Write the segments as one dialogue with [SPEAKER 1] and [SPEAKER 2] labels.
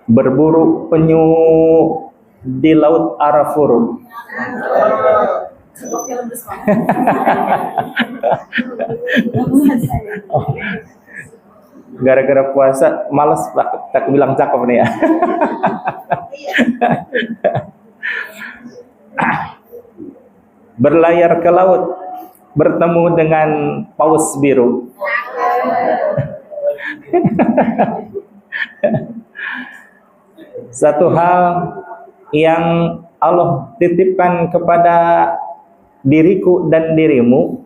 [SPEAKER 1] berburu penyu di laut Arafuru. Gara-gara puasa malas tak bilang cakep nih ya. Berlayar ke laut, bertemu dengan paus biru. Satu hal yang Allah titipkan kepada diriku dan dirimu,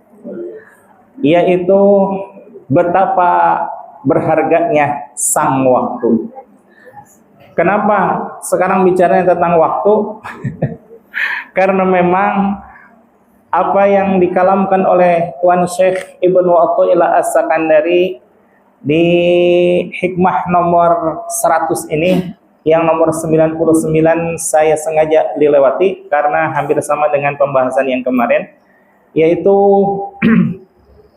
[SPEAKER 1] yaitu betapa berharganya sang waktu. Kenapa sekarang bicaranya tentang waktu? Karena memang apa yang dikalamkan oleh Tuan Syekh Ibnu Athaillah As-Sakandari di hikmah nomor 100 ini, yang nomor 99 saya sengaja dilewati karena hampir sama dengan pembahasan yang kemarin, yaitu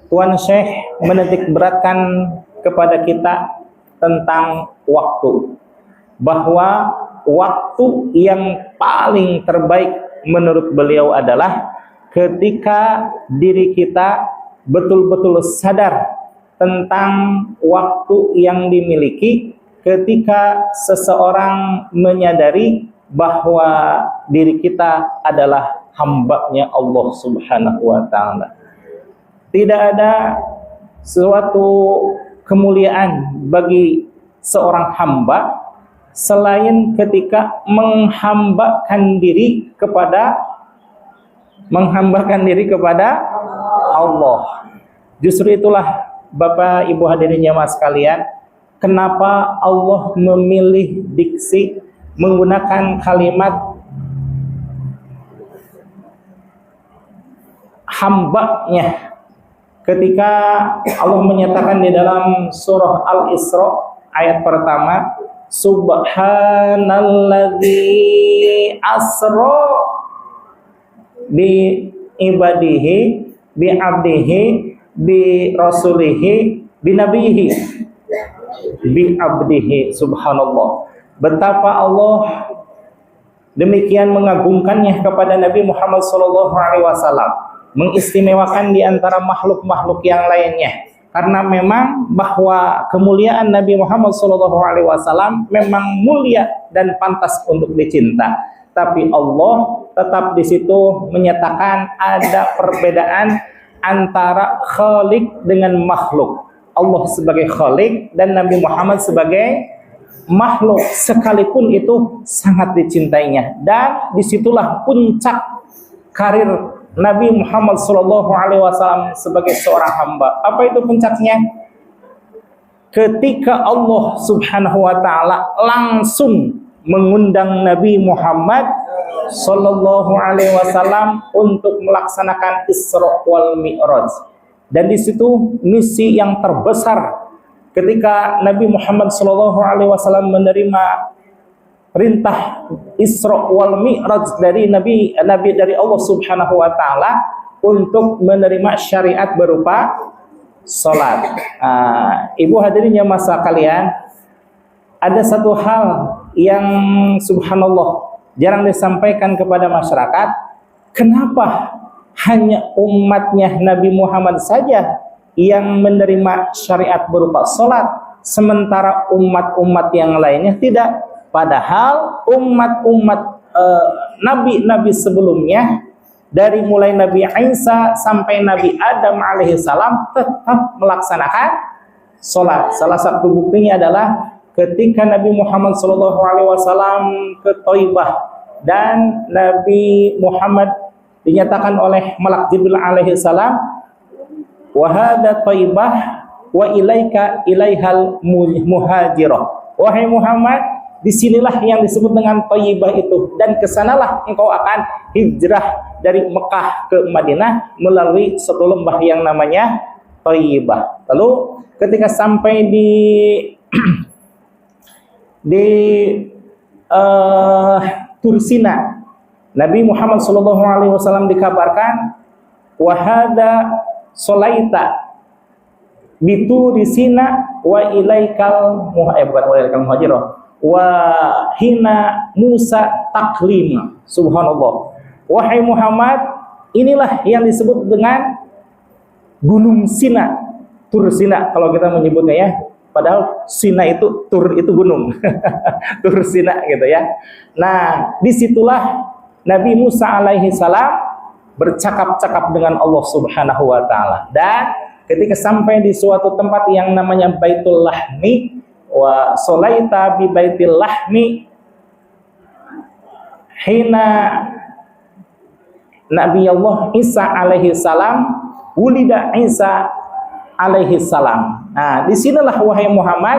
[SPEAKER 1] Tuan Syekh menitik beratkan kepada kita tentang waktu, bahwa waktu yang paling terbaik menurut beliau adalah ketika diri kita betul-betul sadar tentang waktu yang dimiliki, ketika seseorang menyadari bahwa diri kita adalah hamba-Nya Allah Subhanahu wa Ta'ala. Tidak ada suatu kemuliaan bagi seorang hamba selain ketika menghambakan diri kepada Allah. Justru itulah Bapak Ibu hadirin jamaah sekalian, kenapa Allah memilih diksi menggunakan kalimat hamba-Nya ketika Allah menyatakan di dalam surah Al-Isra ayat pertama, Subhanalladzi asra bi ibadihi bi abdihi bi rasulihi bi nabihi bi abdihi. Subhanallah, betapa Allah demikian mengagungkannya kepada Nabi Muhammad SAW, mengistimewakan di antara makhluk-makhluk yang lainnya, karena memang bahwa kemuliaan Nabi Muhammad SAW memang mulia dan pantas untuk dicinta. Tapi Allah tetap di situ menyatakan ada perbedaan antara khalik dengan makhluk. Allah sebagai khalik dan Nabi Muhammad sebagai makhluk, sekalipun itu sangat dicintainya. Dan disitulah puncak karir Nabi Muhammad SAW sebagai seorang hamba. Apa itu puncaknya? Ketika Allah Subhanahu wa Ta'ala langsung mengundang Nabi Muhammad SAW untuk melaksanakan Isra wal Mi'raj. Dan di situ misi yang terbesar ketika Nabi Muhammad SAW menerima perintah Isra wal Mi'raj dari Nabi dari Allah Subhanahu wa Ta'ala untuk menerima syariat berupa salat. Ibu hadirin yang masa kalian, ada satu hal yang subhanallah jarang disampaikan kepada masyarakat. Kenapa hanya umatnya Nabi Muhammad saja yang menerima syariat berupa salat, sementara umat-umat yang lainnya tidak? Padahal umat-umat nabi-nabi sebelumnya, dari mulai Nabi Isa sampai Nabi Adam alaihissalam, tetap melaksanakan salat. Salah satu buktinya adalah ketika Nabi Muhammad SAW ke Thaibah dan Nabi Muhammad dinyatakan oleh Malak Jibril alaihissalam, wa hadza Thaibah wa ilaika ilaihal muhajirah. Wahai Muhammad, disinilah yang disebut dengan Thaibah itu, dan kesanalah engkau akan hijrah dari Mekah ke Madinah melalui satu lembah yang namanya Thaibah. Lalu ketika sampai di Tursina, Nabi Muhammad SAW dikabarkan wahada solaita bitu di sina wa ilaikal muhajirah wa hina Musa taklima. Subhanallah. Wahai Muhammad, inilah yang disebut dengan Gunung Sina, Tur Sina kalau kita menyebutnya ya. Padahal Sina itu Tur itu gunung. Tur Sina gitu ya. Nah, disitulah Nabi Musa alaihi salam bercakap-cakap dengan Allah Subhanahu wa taala. Dan ketika sampai di suatu tempat yang namanya Baitul Lahmi, wa solaita bi Baitil Lahmi hina Nabi Allah Isa alaihi salam wulida Isa alaihi salam. Nah, disinilah wahai Muhammad,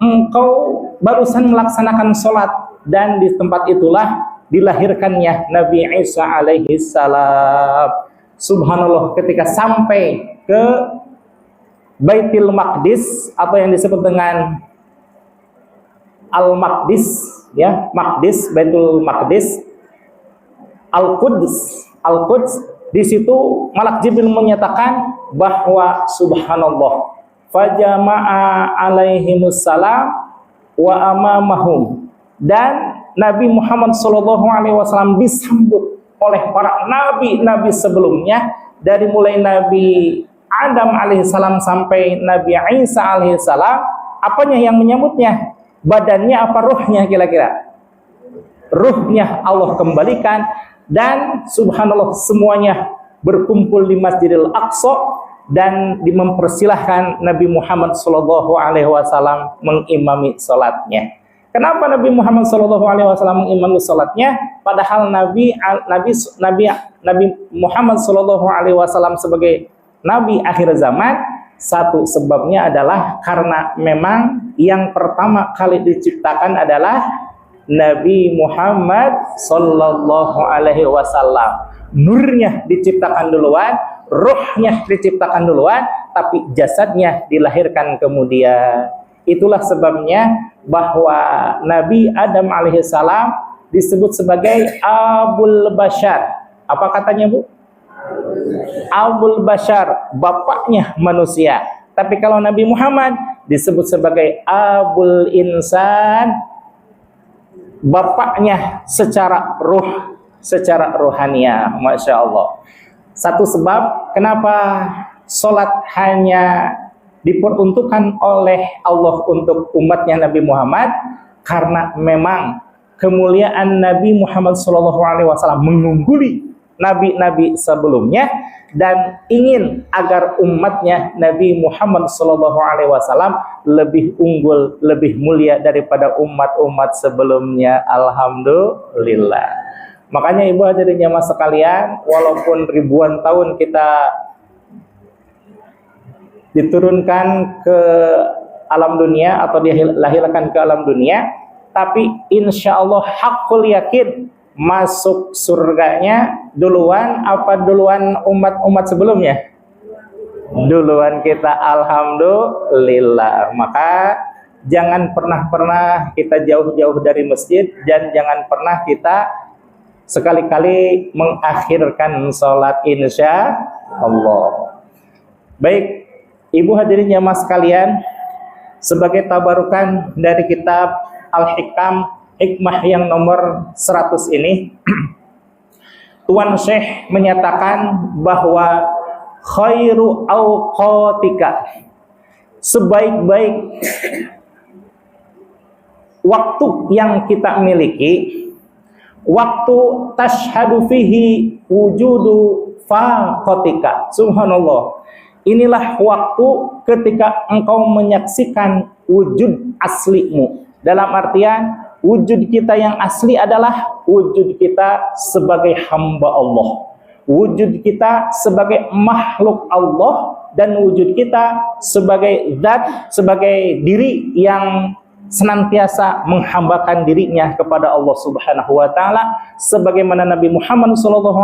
[SPEAKER 1] engkau barusan melaksanakan sholat dan di tempat itulah dilahirkannya Nabi Isa alaihi salam. Subhanallah, ketika sampai ke Baitul Maqdis atau yang disebut dengan Al-Maqdis ya, Maqdis, Baitul Maqdis, Al-Quds, di situ Malak Jibril menyatakan bahwa subhanallah fajama'a alaihimus salam wa amamahum, dan Nabi Muhammad SAW disambut oleh para nabi-nabi sebelumnya, dari mulai Nabi Adam alaihissalam sampai Nabi Isa alaihissalam. Apanya yang menyambutnya? Badannya apa ruhnya kira-kira? Ruhnya Allah kembalikan, dan subhanallah semuanya berkumpul di Masjidil Aqsa dan mempersilahkan Nabi Muhammad SAW mengimami salatnya. Kenapa Nabi Muhammad SAW mengimami salatnya? Padahal Nabi Muhammad SAW sebagai Nabi akhir zaman, satu sebabnya adalah karena memang yang pertama kali diciptakan adalah Nabi Muhammad Sallallahu Alaihi Wasallam. Nurnya diciptakan duluan, rohnya diciptakan duluan, tapi jasadnya dilahirkan kemudian. Itulah sebabnya bahwa Nabi Adam alaihissalam disebut sebagai Abul Bashar. Apa katanya, Bu? Abul Bashar, bapaknya manusia. Tapi kalau Nabi Muhammad disebut sebagai Abul Insan, bapaknya secara ruh, secara rohania. Masya Allah. Satu sebab kenapa sholat hanya diperuntukkan oleh Allah untuk umatnya Nabi Muhammad, karena memang kemuliaan Nabi Muhammad SAW mengungguli nabi-nabi sebelumnya, dan ingin agar umatnya Nabi Muhammad SAW lebih unggul, lebih mulia daripada umat-umat sebelumnya. Alhamdulillah. Makanya ibu hadirin jamaah sekalian, walaupun ribuan tahun kita diturunkan ke alam dunia atau dilahirkan ke alam dunia, tapi insya Allah hakul yakin masuk surganya duluan apa duluan umat-umat sebelumnya? Duluan kita, alhamdulillah. Maka jangan pernah kita jauh-jauh dari masjid, dan jangan pernah kita sekali-kali mengakhirkan sholat insya Allah. Baik, ibu hadirin jamaah sekalian, sebagai tabarukan dari kitab Al-Hikam, hikmah yang nomor 100 ini, Tuan Syekh menyatakan bahwa khairu awqatika, sebaik-baik waktu yang kita miliki, waktu tashhadu fihi wujudu faqatika. Subhanallah. Inilah waktu ketika engkau menyaksikan wujud aslimu. Dalam artian wujud kita yang asli adalah wujud kita sebagai hamba Allah, wujud kita sebagai makhluk Allah, dan wujud kita sebagai zat, sebagai diri yang senantiasa menghambakan dirinya kepada Allah Subhanahu wa taala, sebagaimana Nabi Muhammad SAW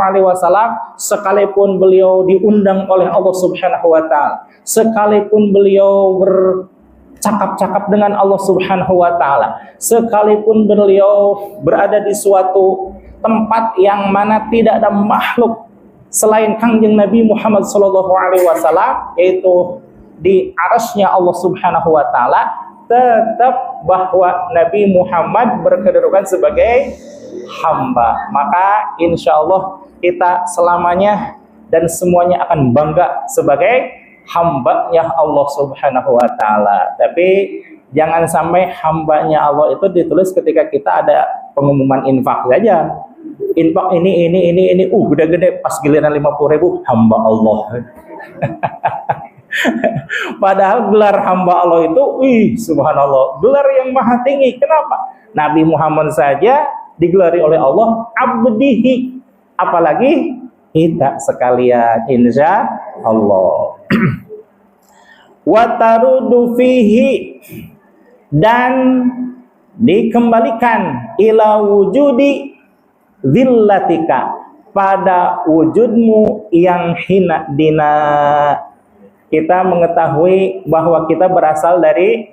[SPEAKER 1] sekalipun beliau diundang oleh Allah Subhanahu wa taala, sekalipun beliau bercakap-cakap dengan Allah Subhanahu wa taala, sekalipun beliau berada di suatu tempat yang mana tidak ada makhluk selain Kangjeng Nabi Muhammad SAW, yaitu di arasnya Allah Subhanahu wa taala, tetap bahwa Nabi Muhammad berkedudukan sebagai hamba. Maka insya Allah kita selamanya dan semuanya akan bangga sebagai hambanya Allah Subhanahu wa Ta'ala. Tapi jangan sampai hambanya Allah itu ditulis ketika kita ada pengumuman infak saja. Infak ini, gede-gede, pas giliran 50.000 hamba Allah. Padahal gelar hamba Allah itu, subhanallah, gelar yang maha tinggi. Kenapa? Nabi Muhammad saja digelari oleh Allah abdihi, apalagi kita sekalian, insya Allah. Watarudu fihi, dan dikembalikan ila wujudi zillatika, pada wujudmu yang hina dina. Kita mengetahui bahwa kita berasal dari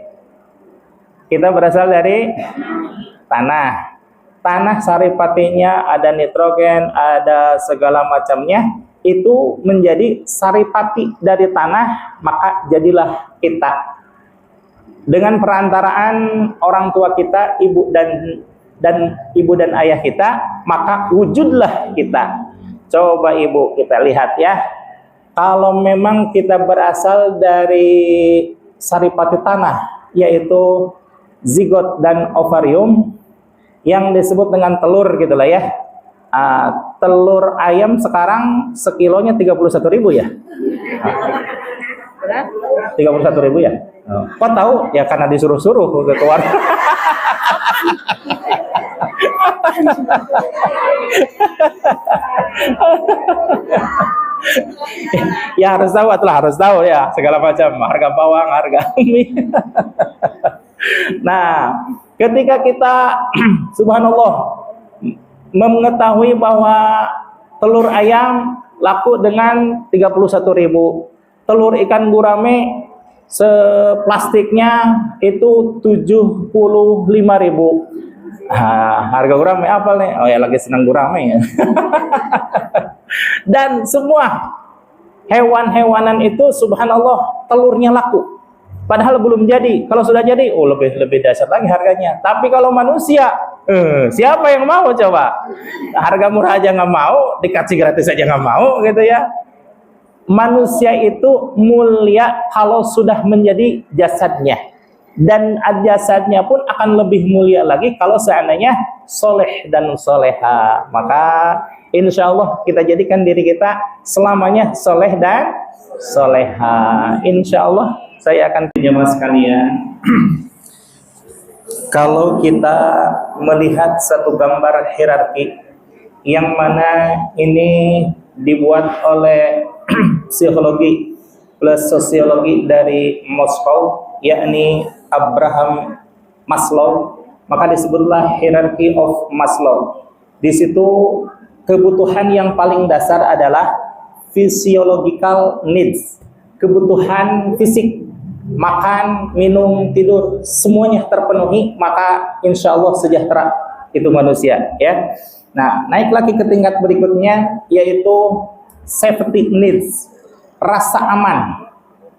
[SPEAKER 1] tanah. Tanah saripatinya ada nitrogen, ada segala macamnya, itu menjadi saripati dari tanah, maka jadilah kita. Dengan perantaraan orang tua kita, ibu dan ayah kita, maka wujudlah kita. Coba ibu kita lihat ya. Kalau memang kita berasal dari saripati tanah, yaitu zigot dan ovarium, yang disebut dengan telur gitulah ya. Telur ayam sekarang sekilonya 31.000 ya. 31.000 ya. Kok tahu? Ya karena disuruh-suruh ke keluar. Ya harus tahu ya segala macam harga bawang, harga mie. Nah, ketika kita subhanallah mengetahui bahwa telur ayam laku dengan 31.000, telur ikan gurame seplastiknya itu 75.000. Harga gurame apa nih? Oh ya lagi senang gurame ya. Dan semua hewan-hewanan itu subhanallah telurnya laku. Padahal belum jadi. Kalau sudah jadi, lebih dahsyat lagi harganya. Tapi kalau manusia, siapa yang mau coba? Harga murah aja nggak mau, dikasih gratis aja nggak mau, gitu ya. Manusia itu mulia kalau sudah menjadi jasadnya. Dan jasadnya pun akan lebih mulia lagi kalau seandainya soleh dan soleha. Maka insya Allah kita jadikan diri kita selamanya soleh dan soleha. Insya Allah saya akan jemaah sekalian. Kalau kita melihat satu gambar hierarki yang mana ini dibuat oleh psikologi plus sosiologi dari Moskow, yakni Abraham Maslow, maka disebutlah hierarchy of Maslow. Di situ kebutuhan yang paling dasar adalah physiological needs, kebutuhan fisik, makan, minum, tidur, semuanya terpenuhi, maka insya Allah sejahtera itu manusia ya. Nah, naik lagi ke tingkat berikutnya, yaitu safety needs, rasa aman.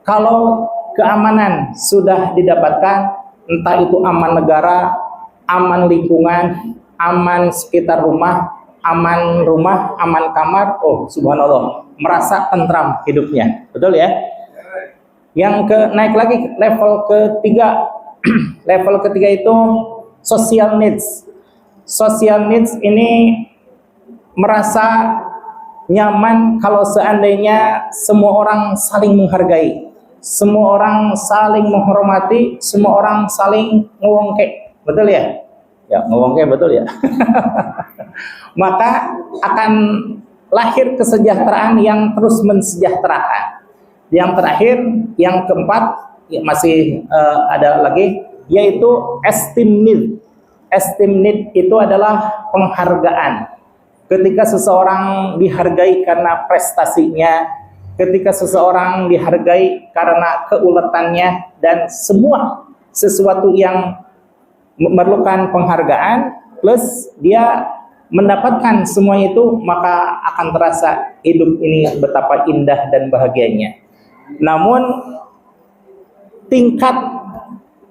[SPEAKER 1] Kalau keamanan sudah didapatkan, entah itu aman negara, aman lingkungan, aman sekitar rumah, aman kamar, subhanallah, merasa tentram hidupnya, betul ya. Yang naik lagi level ketiga. Level ketiga itu social needs. Social needs ini merasa nyaman kalau seandainya semua orang saling menghargai, semua orang saling menghormati, semua orang saling ngewongke, betul ya? Ya, ngewongke betul ya. Maka akan lahir kesejahteraan yang terus mensejahterakan. Yang terakhir, yang keempat, masih ada lagi, yaitu esteem need. Esteem need itu adalah penghargaan. Ketika seseorang dihargai karena prestasinya, ketika seseorang dihargai karena keuletannya, dan semua sesuatu yang memerlukan penghargaan, plus dia mendapatkan semua itu, maka akan terasa hidup ini betapa indah dan bahagianya. Namun tingkat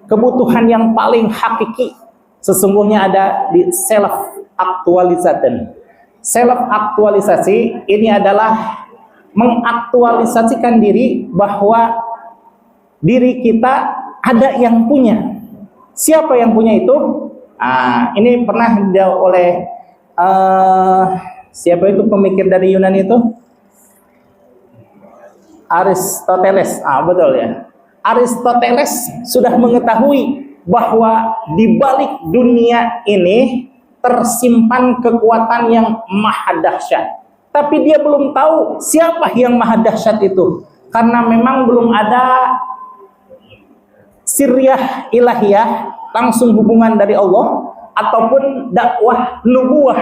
[SPEAKER 1] kebutuhan yang paling hakiki sesungguhnya ada di self actualization. Self aktualisasi ini adalah mengaktualisasikan diri bahwa diri kita ada yang punya. Siapa yang punya itu? Ini pernah dijawab oleh siapa itu pemikir dari Yunani itu? Aristoteles. Betul ya. Aristoteles sudah mengetahui bahwa di balik dunia ini tersimpan kekuatan yang maha dahsyat. Tapi dia belum tahu siapa yang maha dahsyat itu. Karena memang belum ada sirriyah ilahiyah, langsung hubungan dari Allah, ataupun dakwah nubuah,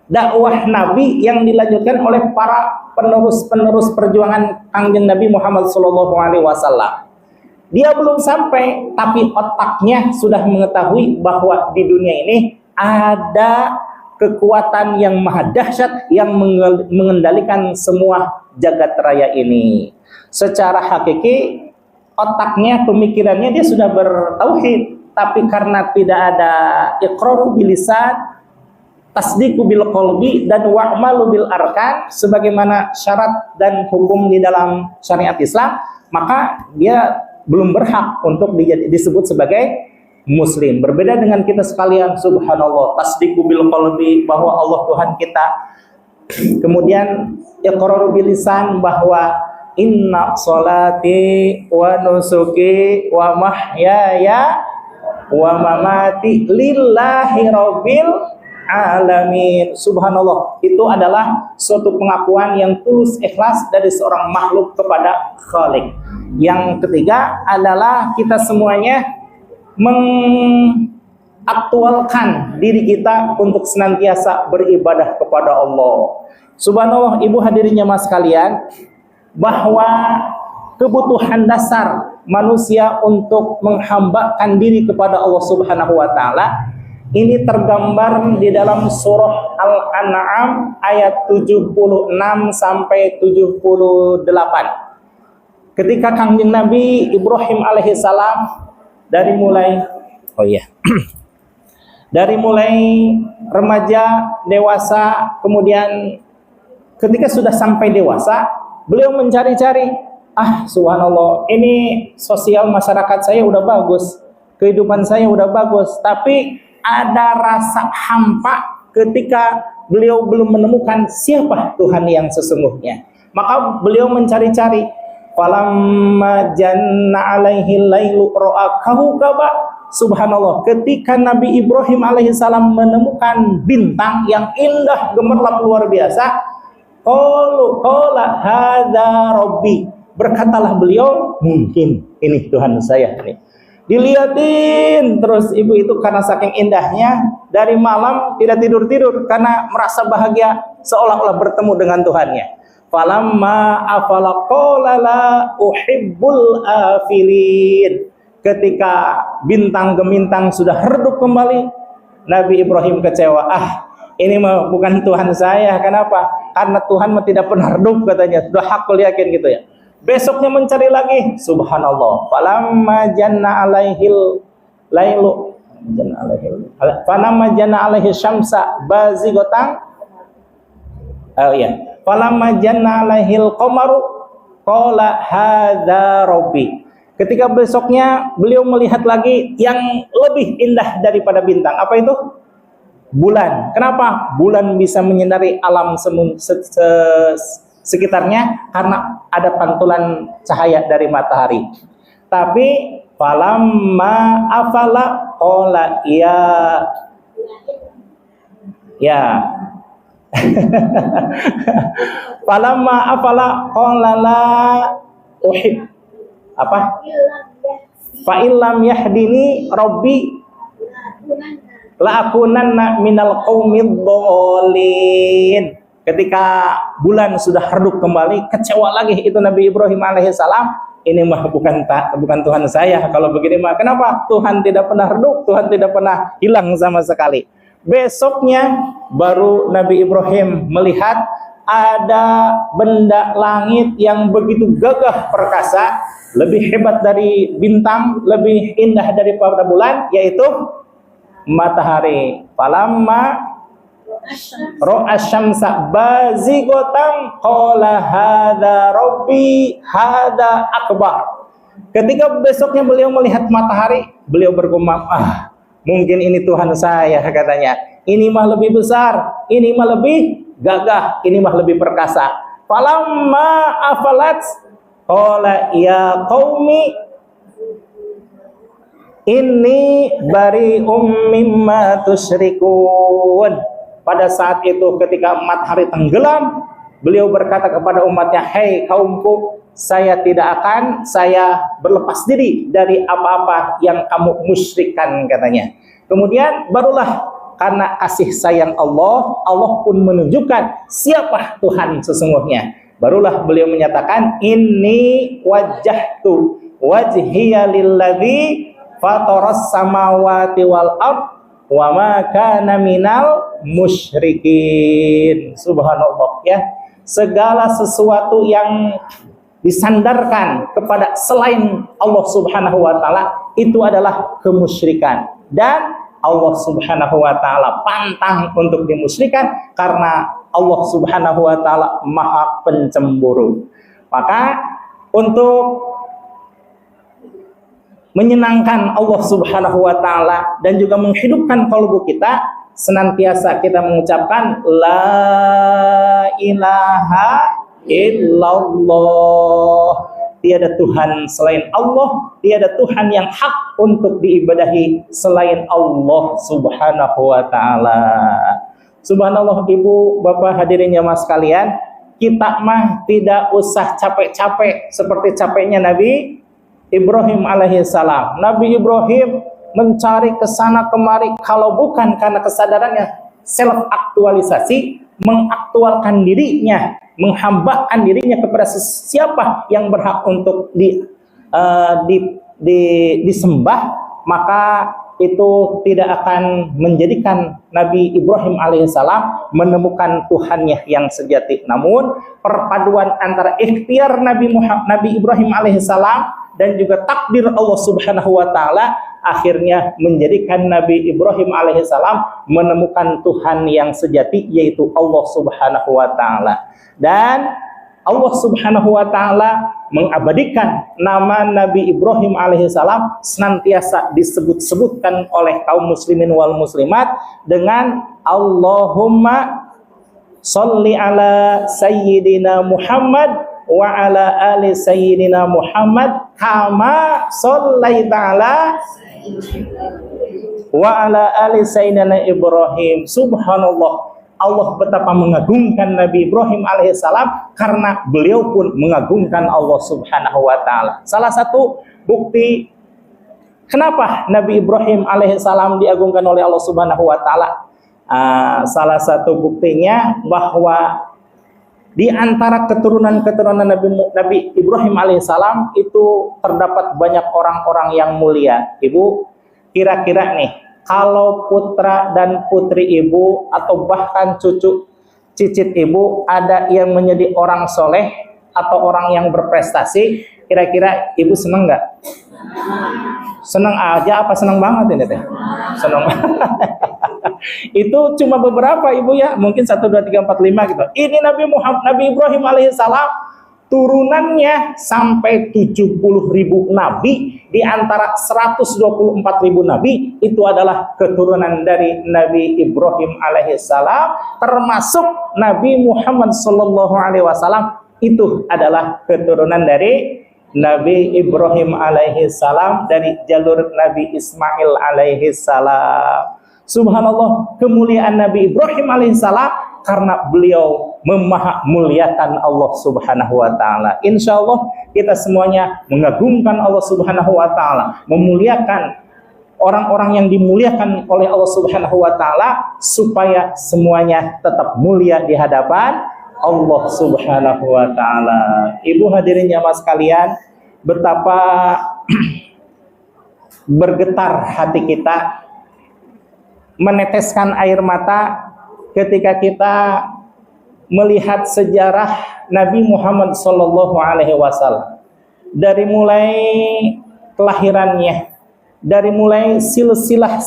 [SPEAKER 1] dakwah nabi yang dilanjutkan oleh para penerus perjuangan Kangjeng Nabi Muhammad SAW. Dia belum sampai, tapi otaknya sudah mengetahui bahwa di dunia ini ada kekuatan yang maha dahsyat yang mengendalikan semua jagat raya ini. Secara hakiki, otaknya, pemikirannya dia sudah bertauhid, tapi karena tidak ada iqraru bil lisan, tasdiqu bil qalbi, dan wa'malu bil arkan sebagaimana syarat dan hukum di dalam syariat Islam, maka dia belum berhak untuk disebut sebagai muslim. Berbeda dengan kita sekalian, subhanallah, tasdiqu bil qalbi bahwa Allah Tuhan kita, kemudian iqraru bil lisan bahwa inna sholati wa nusuki wa mahyaya wa mamati lillahi rabbil alamin. Subhanallah, itu adalah suatu pengakuan yang tulus ikhlas dari seorang makhluk kepada Khalik. Yang ketiga adalah kita semuanya mengaktualkan diri kita untuk senantiasa beribadah kepada Allah. Subhanallah, ibu hadirin jemaah sekalian, bahwa kebutuhan dasar manusia untuk menghambakan diri kepada Allah Subhanahu wa taala ini tergambar di dalam surah Al-An'am ayat 76 sampai 78. Ketika Kangjeng Nabi Ibrahim alaihissalam dari mulai dari mulai remaja, dewasa, kemudian ketika sudah sampai dewasa, beliau mencari-cari, subhanallah, ini sosial masyarakat saya udah bagus, kehidupan saya udah bagus, tapi ada rasa hampa ketika beliau belum menemukan siapa Tuhan yang sesungguhnya. Maka beliau mencari-cari. Falamma janna alaihi lailu ra'a kawkaba. Subhanallah, ketika Nabi Ibrahim alaihissalam menemukan bintang yang indah gemerlap luar biasa, qala hadza rabbi, berkatalah beliau, mungkin ini Tuhan saya nih. Dilihatin terus ibu itu karena saking indahnya, dari malam tidak tidur-tidur karena merasa bahagia seolah-olah bertemu dengan Tuhannya. Falamma afala qala la uhibbul afilin. Ketika bintang gemintang sudah redup kembali, Nabi Ibrahim kecewa. Ini mah bukan Tuhan saya. Kenapa? Karena Tuhan mah tidak pernah redup katanya. Sudah hakul yakin gitu ya. Besoknya mencari lagi. Subhanallah. Falamma janna alaihil lailu falamma janna alaihi syamsa bazighatan. Falamma janna alaihil qamaru qala hadza rabbi. Ketika besoknya beliau melihat lagi yang lebih indah daripada bintang. Apa itu? Bulan. Kenapa? Bulan bisa menyinari alam sekitarnya karena ada pantulan cahaya dari matahari. Tapi falamma afala qala ya falamma afala qala la uhib fa illam yahdini rabbi la akunanna minal qaumid dhalin. Ketika bulan sudah redup kembali, kecewa lagi itu Nabi Ibrahim alaihissalam. Ini mah bukan Tuhan saya. Kalau begini mah, kenapa? Tuhan tidak pernah redup, Tuhan tidak pernah hilang sama sekali. Besoknya baru Nabi Ibrahim melihat ada benda langit yang begitu gagah perkasa, lebih hebat dari bintang, lebih indah daripada bulan, yaitu matahari. Falamma ra'a syamsa bazighatan qala hadza rabbi hadza akbar. Ketika besoknya beliau melihat matahari, beliau bergumam, mungkin ini Tuhan saya, katanya. Ini mah lebih besar, ini mah lebih gagah, ini mah lebih perkasa. Falamma afalat qala ya qaumi inni bari'um mimma tusyrikun. Pada saat itu ketika matahari tenggelam, beliau berkata kepada umatnya, "Hei kaumku, saya berlepas diri dari apa-apa yang kamu musyrikan," katanya. Kemudian barulah karena kasih sayang Allah, Allah pun menunjukkan siapa Tuhan sesungguhnya. Barulah beliau menyatakan, "Inni wajjahtu wajhiya lilladzi fataras samawati wal ard wa ma kana minal musyrikin." Subhanallah, ya. Segala sesuatu yang disandarkan kepada selain Allah Subhanahu wa taala itu adalah kemusyrikan, dan Allah Subhanahu wa taala pantang untuk dimusyrikan karena Allah Subhanahu wa taala Maha Pencemburu. Maka untuk menyenangkan Allah Subhanahu wa taala dan juga menghidupkan kalbu kita, senantiasa kita mengucapkan la ilaha illallah. Tiada Tuhan selain Allah, tiada Tuhan yang hak untuk diibadahi selain Allah Subhanahu wa taala. Subhanallah, Ibu, Bapak, hadirin jamaah sekalian, kita mah tidak usah capek-capek seperti capeknya Nabi Ibrahim alaihissalam. Nabi Ibrahim mencari kesana kemari, kalau bukan karena kesadarannya self aktualisasi, mengaktualkan dirinya, menghambakan dirinya kepada siapa yang berhak untuk disembah, maka itu tidak akan menjadikan Nabi Ibrahim alaihissalam menemukan Tuhannya yang sejati. Namun perpaduan antara ikhtiar Nabi Ibrahim alaihissalam dan juga takdir Allah Subhanahu wa taala akhirnya menjadikan Nabi Ibrahim alaihissalam menemukan Tuhan yang sejati, yaitu Allah Subhanahu wa taala. Dan Allah Subhanahu wa taala mengabadikan nama Nabi Ibrahim alaihissalam senantiasa disebut-sebutkan oleh kaum muslimin wal muslimat dengan Allahumma sholli ala sayyidina Muhammad wa ala ali sayyidina Muhammad kama shallaita ala wa ala ali sayyidina Ibrahim. Subhanallah, Allah betapa mengagungkan Nabi Ibrahim alaihissalam karena beliau pun mengagungkan Allah Subhanahu wa taala. Salah satu bukti kenapa Nabi Ibrahim alaihissalam diagungkan oleh Allah Subhanahu wa taala, salah satu buktinya bahwa di antara keturunan-keturunan Nabi Ibrahim alaihissalam itu terdapat banyak orang-orang yang mulia. Ibu, kira-kira nih, kalau putra dan putri ibu atau bahkan cucu cicit ibu ada yang menjadi orang soleh atau orang yang berprestasi, kira-kira ibu senang nggak? Senang aja apa senang banget ini teh? Senang banget. Itu cuma beberapa ibu ya, mungkin 1, 2, 3, 4, 5 gitu. Ini Nabi Ibrahim alaihissalam turunannya sampai 70.000 nabi, di antara 124.000 nabi itu adalah keturunan dari Nabi Ibrahim alaihissalam, termasuk Nabi Muhammad sallallahu alaihi wasallam itu adalah keturunan dari Nabi Ibrahim alaihissalam dari jalur Nabi Ismail alaihissalam. Subhanallah, kemuliaan Nabi Ibrahim alaihissalam karena beliau memahamuliakan Allah Subhanahu wa taala. Insyaallah kita semuanya mengagungkan Allah Subhanahu wa taala, memuliakan orang-orang yang dimuliakan oleh Allah Subhanahu wa taala supaya semuanya tetap mulia di hadapan Allah Subhanahu wa taala. Ibu hadirin jamaah sekalian, betapa bergetar hati kita, meneteskan air mata ketika kita melihat sejarah Nabi Muhammad Sallallahu Alaihi Wasallam, dari mulai kelahirannya, dari mulai silsilah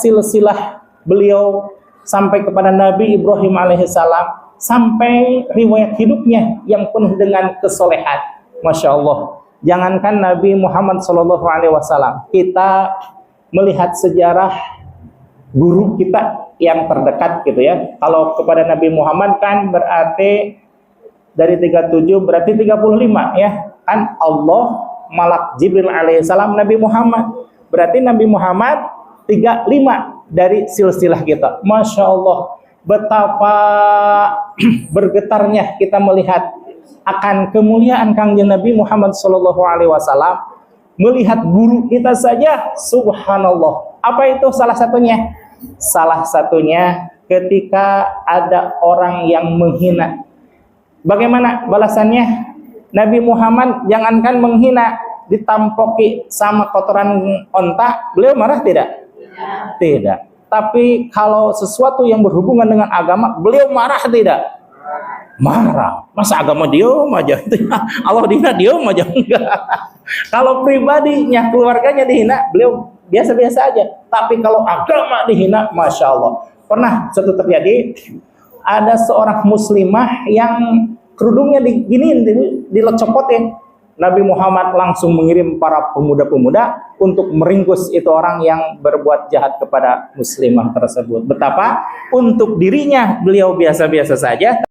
[SPEAKER 1] beliau sampai kepada Nabi Ibrahim alaihissalam, sampai riwayat hidupnya yang penuh dengan kesolehan. Masya Allah. Jangankan Nabi Muhammad Sallallahu Alaihi Wasallam, kita melihat sejarah guru kita yang terdekat gitu ya. Kalau kepada Nabi Muhammad kan berarti dari 37 berarti 35 ya. Kan Allah, malak Jibril alaihissalam, Nabi Muhammad. Berarti Nabi Muhammad 35 dari silsilah kita. Masya Allah, betapa bergetarnya kita melihat akan kemuliaan kangjeng Nabi Muhammad Sallallahu Alaihi Wasallam. Melihat guru kita saja, subhanallah. Apa itu salah satunya? Salah satunya ketika ada orang yang menghina. Bagaimana balasannya? Nabi Muhammad jangankan menghina, ditampoki sama kotoran onta, beliau marah tidak? Tidak. Tapi kalau sesuatu yang berhubungan dengan agama, beliau marah tidak? Marah. Masa agama diem aja? Allah dihina diem aja? Enggak. Kalau pribadinya, keluarganya dihina, beliau biasa-biasa aja. Tapi kalau agama dihina, Masya Allah. Pernah suatu terjadi, ada seorang muslimah yang kerudungnya diginiin, dilecopotin. Nabi Muhammad langsung mengirim para pemuda-pemuda untuk meringkus itu orang yang berbuat jahat kepada muslimah tersebut. Betapa untuk dirinya beliau biasa-biasa saja,